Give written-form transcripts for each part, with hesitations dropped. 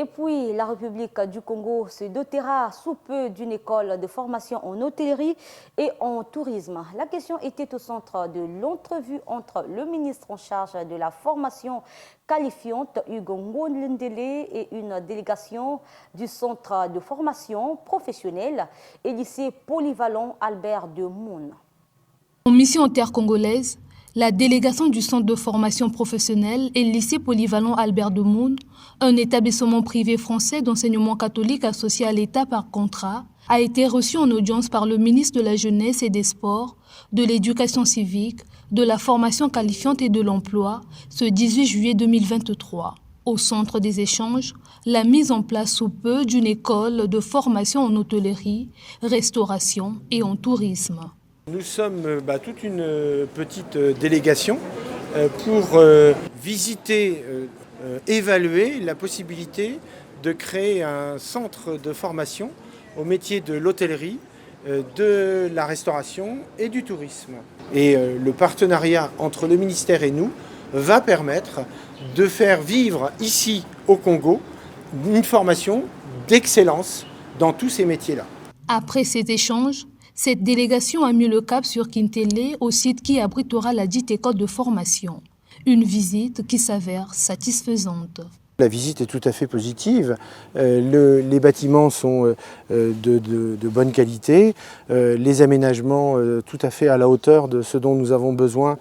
Et puis, la République du Congo se dotera sous peu d'une école de formation en hôtellerie et en tourisme. La question était au centre de l'entrevue entre le ministre en charge de la formation qualifiante, Hugo Ngondele, et une délégation du centre de formation professionnelle et lycée polyvalent Albert de Moun. En mission intercongolaise, la délégation du centre de formation professionnelle et lycée polyvalent Albert de Moun, un établissement privé français d'enseignement catholique associé à l'État par contrat, a été reçue en audience par le ministre de la Jeunesse et des Sports, de l'Éducation civique, de la formation qualifiante et de l'emploi ce 18 juillet 2023. Au centre des échanges, la mise en place sous peu d'une école de formation en hôtellerie, restauration et en tourisme. Nous sommes toute une petite délégation pour visiter, évaluer la possibilité de créer un centre de formation au métier de l'hôtellerie, de la restauration et du tourisme. Et le partenariat entre le ministère et nous va permettre de faire vivre ici au Congo une formation d'excellence dans tous ces métiers-là. Après cet échange, cette délégation a mis le cap sur Kintélé, au site qui abritera la dite école de formation. Une visite qui s'avère satisfaisante. La visite est tout à fait positive. Les bâtiments sont de bonne qualité, les aménagements tout à fait à la hauteur de ce dont nous avons besoin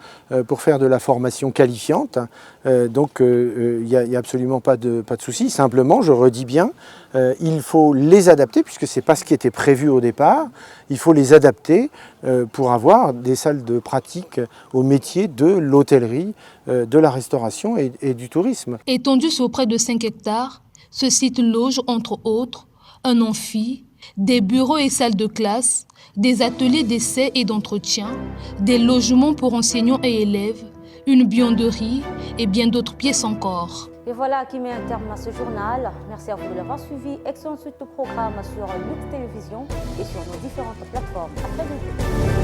pour faire de la formation qualifiante. Donc il n'y a absolument pas de souci. Simplement, je redis bien, il faut les adapter, puisque ce n'est pas ce qui était prévu au départ. Il faut les adapter pour avoir des salles de pratique au métier de l'hôtellerie, de la restauration et du tourisme. Étendu sur près de 5 hectares, ce site loge entre autres un amphi, des bureaux et salles de classe, des ateliers d'essais et d'entretien, des logements pour enseignants et élèves, une buanderie et bien d'autres pièces encore. Et voilà qui met un terme à ce journal. Merci à vous de l'avoir suivi. Excellente suite de programme sur Lux Télévision et sur nos différentes plateformes. À très bientôt.